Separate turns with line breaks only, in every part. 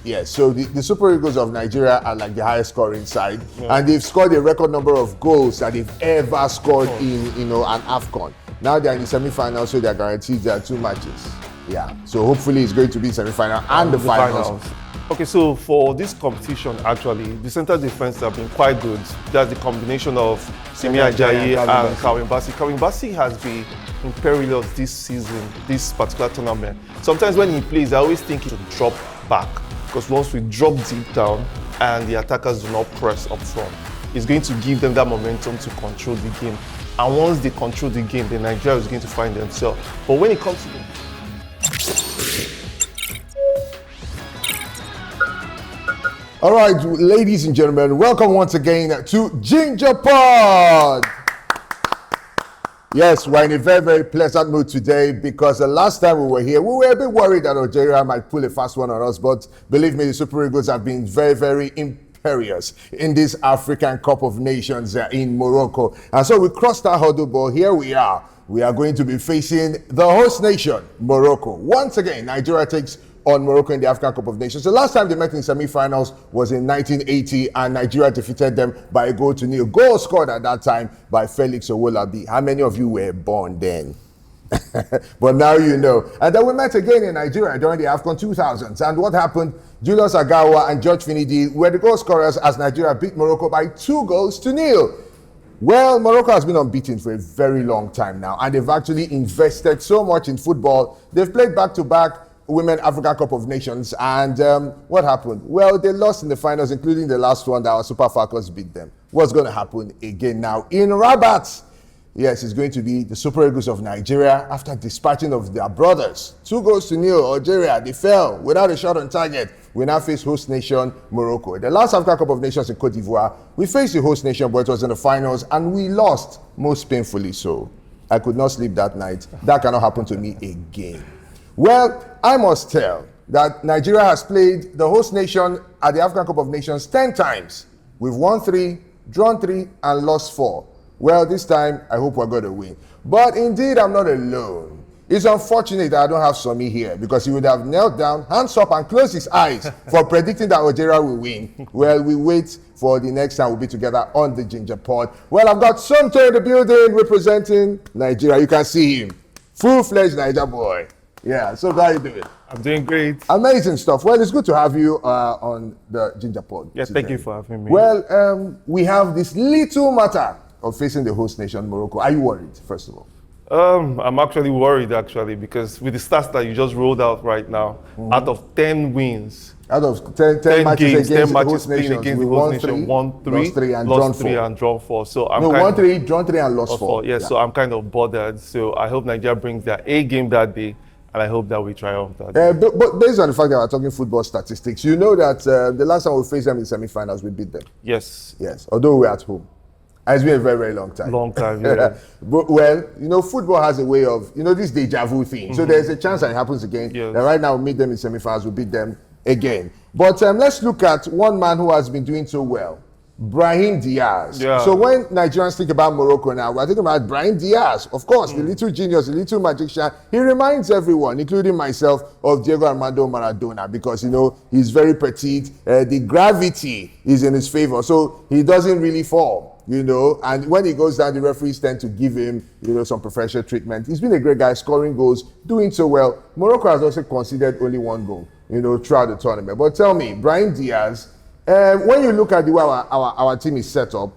Yes, so the Super Eagles of Nigeria are like the highest scoring side, and they've scored a record number of goals that they've ever scored in an AFCON. Now they're in the semi-finals, so they're guaranteed their 2 matches. Yeah, so hopefully it's going to be semi-final and the finals.
Okay, so for this competition, actually, the center defense have been quite good. That's the combination of Simi Ajayi and Kawin Bassey. Kawin Bassey has been imperious this season, this particular tournament. Sometimes when he plays, I always think he should drop back, because once we drop deep down and the attackers do not press up front, it's going to give them that momentum to control the game. And once they control the game, then Nigeria is going to find themselves. But when it comes to
All right, ladies and gentlemen, welcome once again to Ginger Pod. Yes, we're in a very, very pleasant mood today because the last time we were here, we were a bit worried that Algeria might pull a fast one on us, but believe me, the Super Eagles have been very, very imperious in this African Cup of Nations in Morocco. And so we crossed our hurdle, but here we are. We are going to be facing the host nation, Morocco. Once again, Nigeria takes on Morocco in the African Cup of Nations. The last time they met in semi-finals was in 1980, and Nigeria defeated them by a 0-0. Goal scored at that time by Felix Owolabi. How many of you were born then? But now you know. And then we met again in Nigeria during the AFCON 2000s. And what happened? Julius Agawa and George Finidi were the goal scorers as Nigeria beat Morocco by 2-0. Well, Morocco has been unbeaten for a very long time now, and they've actually invested so much in football. They've played back-to-back Women African Cup of Nations, and what happened? Well, they lost in the finals, including the last one that our Super Falcons beat them. What's going to happen again now in Rabat? Yes, it's going to be the Super Eagles of Nigeria after dispatching of their brothers. 2-0 Algeria, they fell without a shot on target. We now face host nation Morocco. The last African Cup of Nations in Cote d'Ivoire, we faced the host nation, but it was in the finals, and we lost, most painfully so. I could not sleep that night. That cannot happen to me again. Well, I must tell that Nigeria has played the host nation at the African Cup of Nations 10 times. We've won 3, drawn 3, and lost 4. Well, this time, I hope we're going to win. But indeed, I'm not alone. It's unfortunate that I don't have Somi here because he would have knelt down, hands up, and closed his eyes for predicting that Algeria will win. Well, we wait for the next time we'll be together on the Ginger Pod. Well, I've got Somto in the building representing Nigeria. You can see him. Full-fledged Niger boy. Yeah, so how are you doing?
I'm doing great.
Amazing stuff. Well, it's good to have you on the Ginger Pod.
Yes, thank you for having me.
Well, we have this little matter of facing the host nation, Morocco. Are you worried, first of all?
I'm actually worried, because with the stats that you just rolled out right now, out of 10 wins,
out of 10 matches
games,
against
10
the
matches
host nation,
against the host nation, won 3,
lost 3, and
lost
drawn
3
4.
and drawn 4. So I'm
won 3, drawn 3, and lost 4.
Yeah, so I'm kind of bothered. So I hope Nigeria brings their A game that day, and I hope that we triumph that day.
But based on the fact that we're talking football statistics, you know that the last time we faced them in semi-finals, we beat them.
Yes.
Yes, although we're at home. It's been a very, very long time.
Long time, yeah.
But, well, football has a way of, this deja vu thing. Mm-hmm. So there's a chance that it happens again.
Yes.
And right now, we meet them in semi-finals, we beat them again. But let's look at one man who has been doing so well, Brahim Diaz.
Yeah.
So when Nigerians think about Morocco now, we're thinking about Brahim Diaz. Of course, the little genius, the little magician. He reminds everyone, including myself, of Diego Armando Maradona because, he's very petite. The gravity is in his favor, so he doesn't really fall. And when he goes down, the referees tend to give him, some preferential treatment. He's been a great guy, scoring goals, doing so well. Morocco has also conceded only 1 goal, throughout the tournament. But tell me, Brahim Diaz, when you look at the way our team is set up,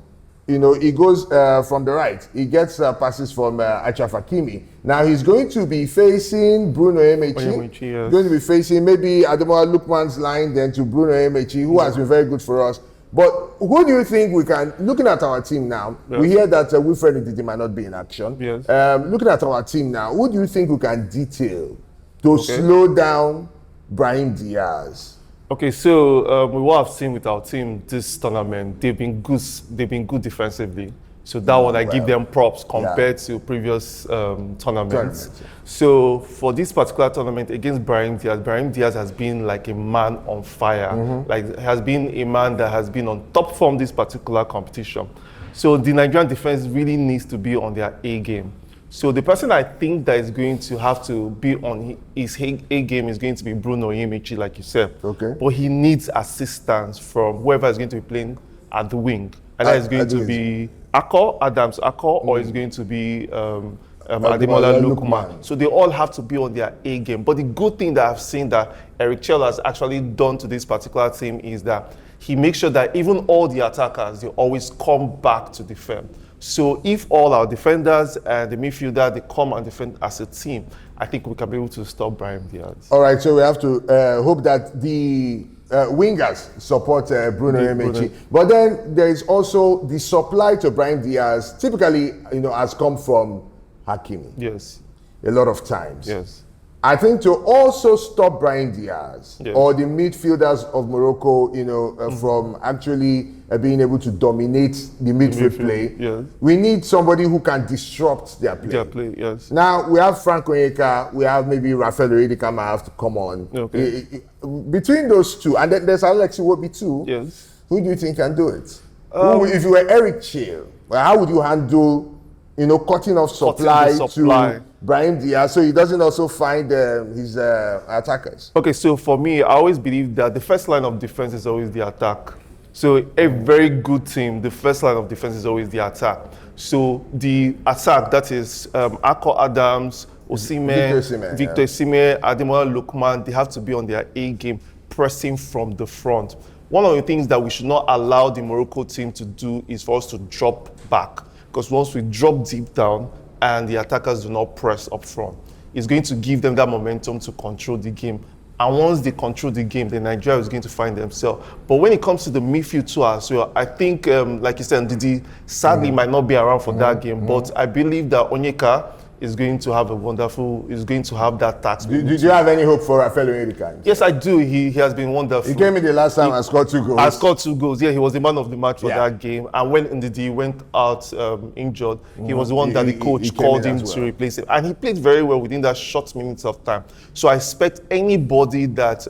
he goes from the right. He gets passes from Achraf Hakimi. Now he's going to be facing Bruno Emechi.
Yes.
Going to be facing maybe Ademola Lookman's line, then to Bruno Emechi, who has been very good for us. But who do you think we can, looking at our team now, we hear that Wilfred Ndidi might not be in action.
Yes.
Looking at our team now, who do you think we can detail to slow down Brahim Diaz?
Okay, so what I've seen with our team this tournament, they've been good defensively. So that one, I give them props compared to previous tournaments. So for this particular tournament against Brahim Diaz has been like a man on fire. Mm-hmm. Like has been a man that has been on top form this particular competition. So the Nigerian defense really needs to be on their A game. So the person I think that is going to have to be on his A game is going to be Bruno Yemichi, like you said.
Okay.
But he needs assistance from whoever is going to be playing at the wing. And that is going to be Adams Akko, or it's going to be Ademola Lookman. So they all have to be on their A game. But the good thing that I've seen that Eric Chell has actually done to this particular team is that he makes sure that even all the attackers, they always come back to defend. So if all our defenders and the midfielder, they come and defend as a team, I think we can be able to stop Brahim Diaz.
All right, so we have to hope that the wingers support Bruno Yemichi. But then there is also the supply to Brahim Diaz, typically, has come from Hakimi.
Yes.
A lot of times.
Yes.
I think to also stop Brahim Diaz or the midfielders of Morocco, from actually being able to dominate the midfield play, we need somebody who can disrupt their play.
Yes.
Now, we have Frank Onyeka, we have maybe Rafael Oredika might have to come on.
Okay.
Between those two, and then there's Alex Iwobi too.
Yes.
Who do you think can do it? If you were Eric Chell, how would you handle, cutting off supply to Brahim Diaz so he doesn't also find his attackers?
Okay, so for me, I always believe that the first line of defense is always the attack. So a very good team, the first line of defense is always the attack. So the attack, that is Akko Adams, Victor Osimhen, Ademola Lookman, they have to be on their A game, pressing from the front. One of the things that we should not allow the Morocco team to do is for us to drop back. Because once we drop deep down and the attackers do not press up front, it's going to give them that momentum to control the game. And once they control the game, then Nigeria is going to find themselves. But when it comes to the midfield too as well, I think, like you said, Ndidi sadly might not be around for that game. But I believe that Onyeka is going to have that task.
Do you have any hope for Rafael Oredika?
Yes, I do. He has been wonderful.
He came in the last time and scored 2 goals.
I scored 2 goals. Yeah, he was the man of the match for that game. And when Ndidi went out injured, he was the one that the coach called him to replace him. And he played very well within that short minutes of time. So I expect anybody that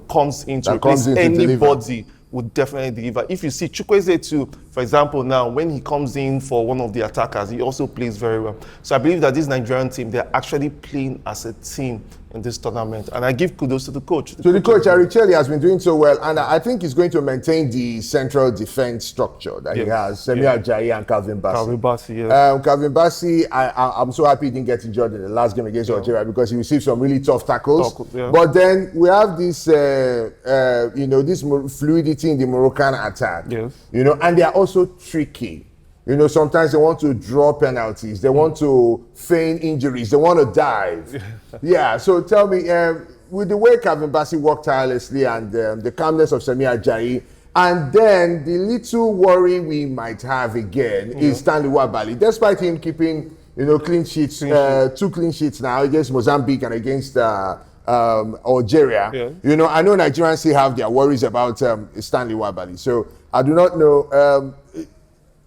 comes in to replace anybody would definitely deliver. If you see Chukwueze too, for example, now when he comes in for one of the attackers, he also plays very well. So I believe that this Nigerian team, they're actually playing as a team in this tournament. And I give kudos to the coach.
The coach, Eric Chell, has been doing so well. And I think he's going to maintain the central defense structure that he has. Semi Ajayi and Calvin Bassey. Calvin Bassey, I'm so happy he didn't get injured in the last game against Algeria because he received some really tough tackles. But then we have this, this fluidity in the Moroccan attack. And they are also tricky. Sometimes they want to draw penalties. They want to feign injuries. They want to dive. So tell me, with the way Calvin Bassey worked tirelessly and the calmness of Semi Ajayi, and then the little worry we might have again is Stanley Wabali. Despite him keeping, clean sheets, 2 clean sheets now against Mozambique and against Algeria. I know Nigerians still have their worries about Stanley Wabali. So I do not know.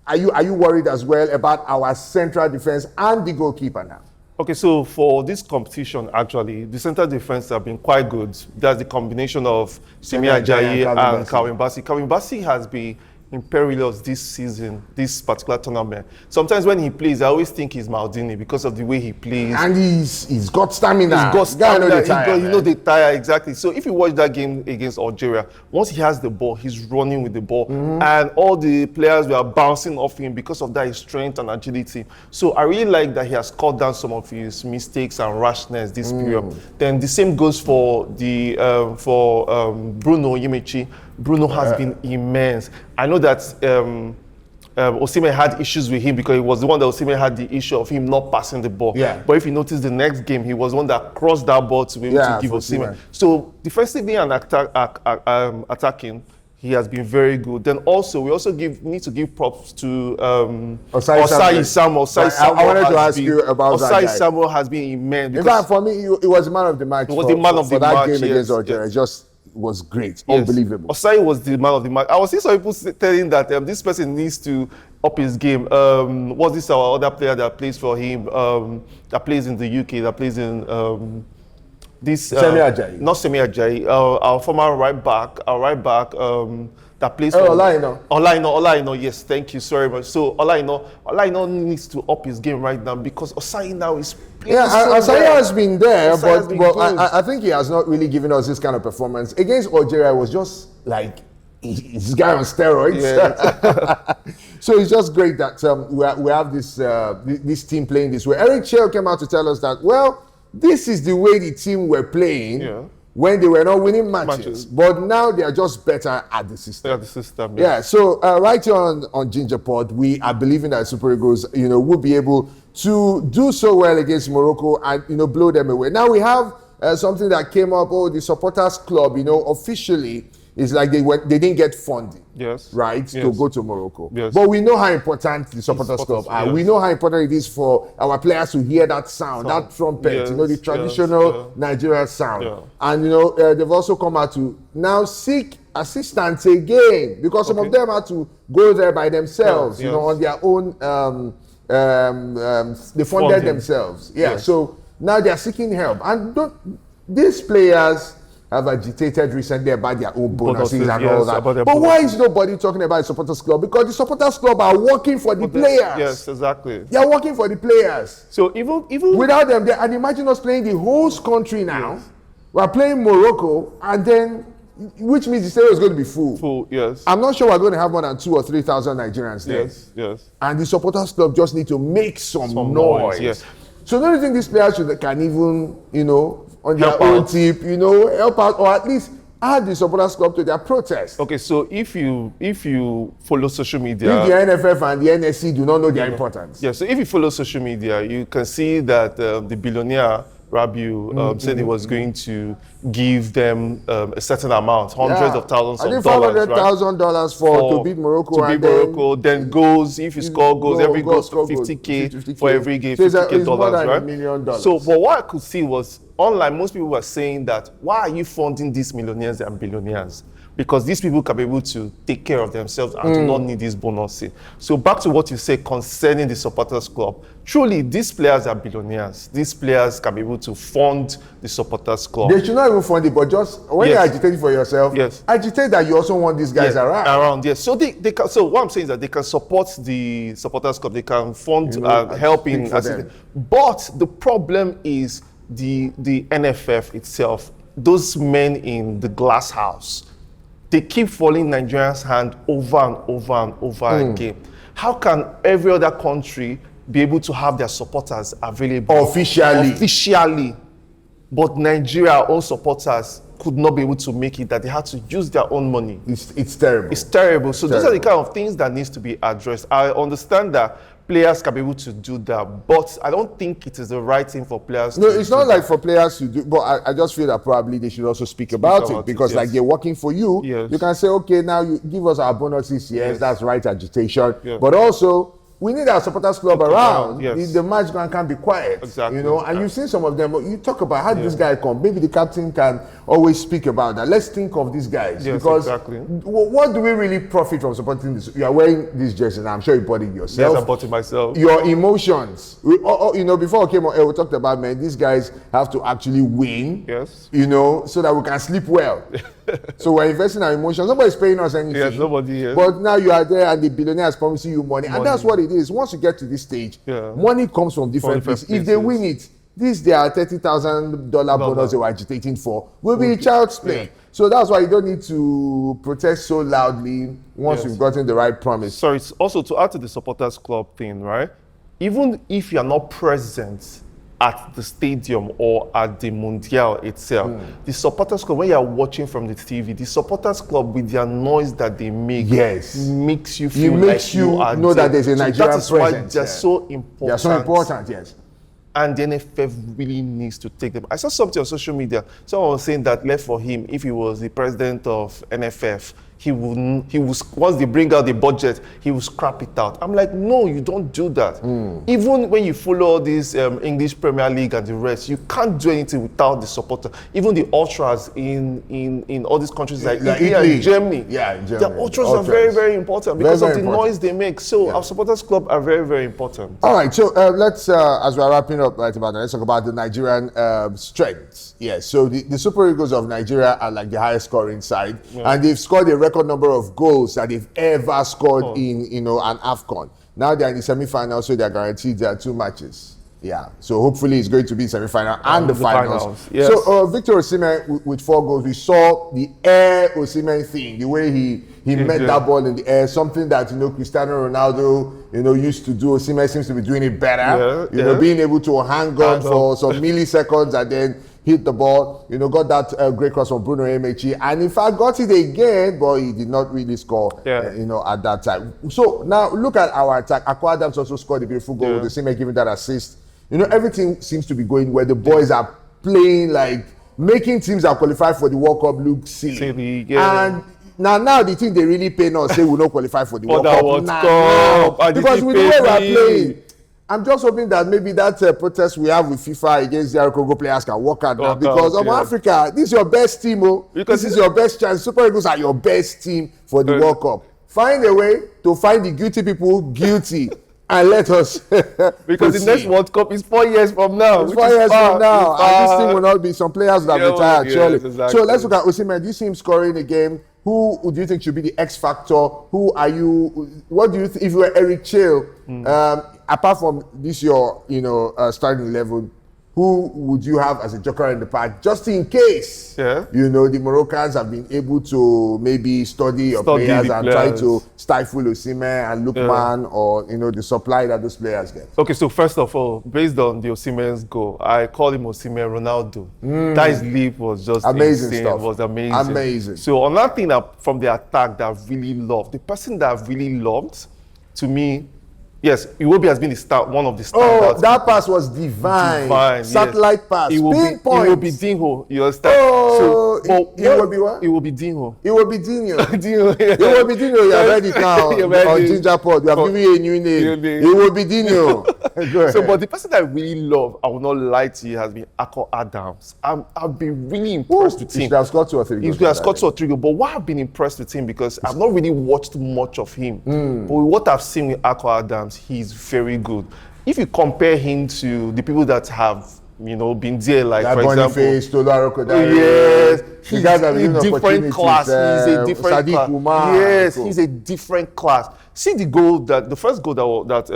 Are you worried as well about our central defense and the goalkeeper now?
Okay, so for this competition, actually, the central defense have been quite good. That's the combination of Semi Ajayi and Calvin Bassey. Calvin Bassey has been imperious this season, this particular tournament. Sometimes when he plays, I always think he's Maldini because of the way he plays.
And he's got stamina.
He's got stamina. They tire, exactly. So if you watch that game against Algeria, once he has the ball, he's running with the ball. And all the players were bouncing off him because of that, his strength and agility. So I really like that he has cut down some of his mistakes and rashness this period. Then the same goes for the Bruno Yemichi. Bruno has been immense. I know that Osimhen had issues with him because he was the one that Osimhen had the issue of him not passing the ball. But if you notice the next game, he was the one that crossed that ball to be able to give Osimhen. So defensively and attacking, he has been very good. Then also, we need to give props to Osai Samuel.
I wanted to ask you about that.
Osai Samuel has been immense.
In fact, for me, it was the man of the match.
It was the man of the match
game against Algeria. Just was great, unbelievable.
Osai was the man of the match. I was seeing some people telling that this person needs to up his game. What's this our other player that plays for him? That plays in the UK. That plays in Semi
Ajayi.
Not Semi Ajayi. Our former right back. that plays
Oh,
for
Olaino.
Yes, thank you, sorry much. So Olaino needs to up his game right now because Osayi now is playing
Osayi has been there,
Osayi has been
but
good.
I think he has not really given us this kind of performance. Against Algeria, it was just like this guy on steroids.
Yeah.
So it's just great that we have this team playing this way. Eric Chell came out to tell us that, well, this is the way the team were playing when they were not winning matches. But now they are just better at the system. Yeah, so right here on Ginger Pod, we are believing that Super Eagles, will be able to do so well against Morocco and, blow them away. Now we have something that came up, the supporters club, officially, it's like they didn't get funding, to go to Morocco.
Yes.
But we know how important the supporters club are. We know how important it is for our players to hear that sound, that trumpet, the traditional Nigerian sound. Yeah. And they've also come out to now seek assistance again because some of them had to go there by themselves, on their own. They funded themselves. Yeah. So now they are seeking help, and these players have agitated recently about their own bonuses and all that. But why is nobody talking about the supporters club? Because the supporters club are working for the players.
Yes, exactly.
They are working for the players.
So even
without them, and imagine us playing the host country now. Yes. We're playing Morocco, and then which means the stadium is going to be full.
Full, yes.
I'm not sure we're going to have more than 2,000 or 3,000 Nigerians there.
Yes.
And the supporters club just need to make some noise.
Yes.
So don't you think these players can even, on their own tip, help out, or at least add the supporters club to their protest?
Okay, so if you follow social media,
if the NFF and the NSC do not know their importance.
Yeah, so if you follow social media, you can see that the billionaire Rabiu said he was going to give them a certain amount, hundreds of thousands of dollars.
$500,000 to beat Morocco.
To beat Morocco, then goals, if you score goals, every goal to 50K for every game, $50K, right? $1 million. So, but what I could see was, online, most people were saying that, why are you funding these millionaires and billionaires? Because these people can be able to take care of themselves and do not need this bonusing. So back to what you say concerning the supporters club. Truly, these players are billionaires. These players can be able to fund the supporters club.
They should not even fund it, but just when you're agitating for yourself, agitate that you also want these guys around.
Yes. So they can, so what I'm saying is that they can support the supporters club. They can fund helping. But the problem is the NFF itself. Those men in the glass house, they keep falling Nigerians' hand over and over and over again. How can every other country be able to have their supporters available officially, but Nigeria, our own supporters could not be able to make it, that they had to use their own money?
It's terrible.
It's terrible. So those are the kind of things that needs to be addressed. I understand that players can be able to do that, but I don't think it is the right thing for players
to it's not like for players to do, but I just feel that probably they should also speak about it, because like they're working for you. You can say, okay, now you give us our bonuses. That's right, agitation. But also, we need our supporters club around. The match ground can't be quiet.
Exactly.
And you've seen some of them. You talk about how this guy come. Maybe the captain can always speak about that. Let's think of these guys. Because what do we really profit from supporting this? You are wearing this jersey, and I'm sure you bought it yourself.
Yes, I bought it myself.
Your emotions. Before I came on air, we talked about, man, these guys have to actually win.
Yes.
So that we can sleep well. So we're investing our emotions. Nobody's paying us anything.
Yes, nobody is.
But now you are there, and the billionaire is promising you money. And that's what it is. Once you get to this stage, money comes from different places. If they win it, their $30,000 bonus they were agitating for will be child's play. So that's why you don't need to protest so loudly once you've gotten the right promise.
Sorry, also to add to the supporters club thing, right? Even if you are not present at the stadium or at the Mundial itself, the supporters club, when you are watching from the TV, the supporters club, with their noise that they make, makes you feel like you are
know that there's a Nigerian presence.
That is why they're so important.
They're so important, yes.
And the NFF really needs to take them. I saw something on social media. Someone was saying that left for him, if he was the president of NFF, he was once they bring out the budget, he will scrap it out. I'm like, no, you don't do that. Even when you follow this English Premier League and the rest, you can't do anything without the supporter. Even the ultras in all these countries like Italy and Germany, the ultras are very, very important because of the noise they make. So our supporters club are very, very important.
All right, so let's, as we're wrapping up right about now, let's talk about the Nigerian strengths. So the Super Eagles of Nigeria are like the highest scoring side, and they've scored a record number of goals that they've ever scored in, you know, an AFCON. Now they're in the semi-final, so they're guaranteed their 2 matches. Yeah, so hopefully it's going to be semi-final and the finals.
Yes.
So Victor Osimhen with 4 goals. We saw the air Osimhen thing, the way he met that ball in the air, something that, you know, Cristiano Ronaldo, you know, used to do. Osimhen seems to be doing it better. You know, being able to hang on for some milliseconds and then hit the ball. You know, got that great cross from Bruno Emechi, and in fact got it again, but he did not really score. You know, at that time. So now look at our attack. Akwa Adams also scored a beautiful goal. Osimhen giving that assist. You know, everything seems to be going where the boys are playing, like making teams that qualify for the World Cup look silly. And now the thing they really pay us say we don't qualify for the World Cup. Now, because with the way we are playing, I'm just hoping that maybe that protest we have with FIFA against the Congo players can work out now, because Africa, this is your best team, this is your best chance. Super Eagles are your best team for the World Cup. Find a way to find the guilty people guilty. And let us
because the next World Cup is 4 years from now.
It's 4 years from now, and this thing will not be. Some players that have retired, surely.
Exactly.
So let's look at Osimhen. Do you see him scoring a game? Who do you think should be the X factor? Who are you? What do you think if you were Eric Chale? Apart from this, your starting 11. Who would you have as a joker in the pack, just in case, you know, the Moroccans have been able to maybe study your players and try to stifle Osimhen and Lookman or, you know, the supply that those players get?
Okay, so first of all, based on the Osimhen's goal, I call him Osimhen Ronaldo. That his leap was just
amazing
insane.
stuff.
It was amazing. So another thing from the attack that I really loved, the person that I really loved, to me, yes, Iwobi has been one of the standouts.
Oh, that pass was divine. Satellite pass. Pinpoint.
Iwobi Dinho, you understand?
Oh, Iwobi what?
Iwobi Dinho.
Iwobi Dinho. Iwobi Dinho, you have read it now on Ginger Pod. You have given you a new name. Iwobi Dinho. Go ahead.
So, but the person that I really love, I will not lie to you, has been Akwa Adams. I've been really impressed with him.
He has scored 2 or 3 goals.
He has scored 2 or 3 goals. But why I've been impressed with him, because I've not really watched much of him. But with what I've seen with Akwa Adams, he's very good. If you compare him to the people that have, you know, been there, like
that
for
Boniface,
example,
yes,
he's a different class. He's a different class.
Umar,
yes, he's a different class. See the goal the first goal that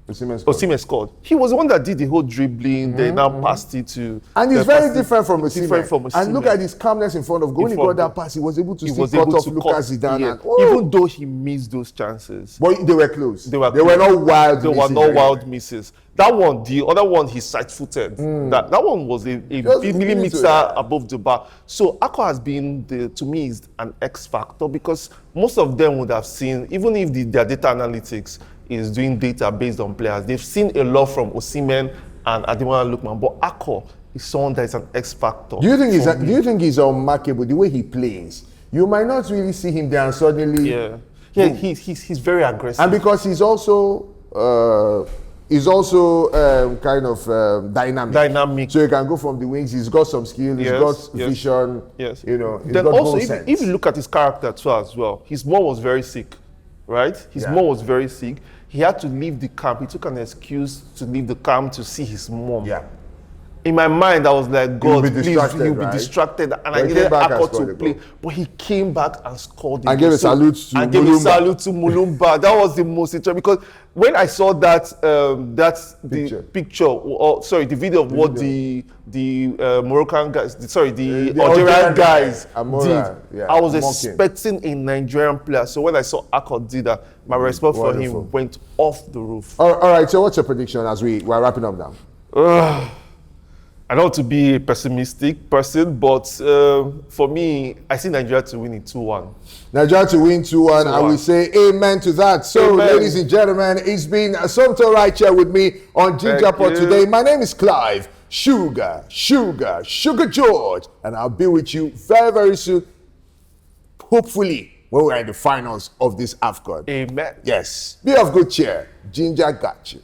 Osimhen scored. He was the one that did the whole dribbling. They now passed it to.
And he's very different from Osimhen. And look at his calmness in front of goal. When he got that pass, he was able to cut off Lucas Zidane.
Even though he missed those chances.
But they were close.
They were
not wild.
They were not wild misses. That one, the other one, he's side-footed. That one was a millimeter above the bar. So Akwa has been, to me, is an X factor, because most of them would have seen, even if their data analytics is doing data based on players, they've seen a lot from Osimhen and Ademola Lookman. But Akwa is someone that is an X factor.
Do you think he's unmarkable the way he plays? You might not really see him there and suddenly.
He's very aggressive.
And because he's also kind of dynamic. So he can go from the wings. He's got some skill. He's got vision.
Yes.
You know.
Then also, if you look at his character too as well, his mom was very sick, right? His mom was very sick. He had to leave the camp. He took an excuse to leave the camp to see his mom.
Yeah.
In my mind, I was like, God, please, he'll be distracted. And
but
I needed Akwa to play. But he came back and scored.
And gave a salute to Mulumba.
And gave a salute to Mulumba. That was the most interesting, because when I saw that, the video of what the Moroccan guys, the Algerian guys did, I was expecting a Nigerian player. So when I saw Akwa did that, my respect for him went off the roof.
All right, so what's your prediction as we're wrapping up now?
I don't want to be a pessimistic person, but for me, I see Nigeria to win it 2-1.
Nigeria to win 2-1, and we say amen to that. So, ladies and gentlemen, it's been Assumpto right here with me on Ginger Pod today. My name is Clive Sugar George, and I'll be with you very, very soon. Hopefully, when we're in the finals of this AFCON.
Amen.
Yes. Be of good cheer. Ginger got you.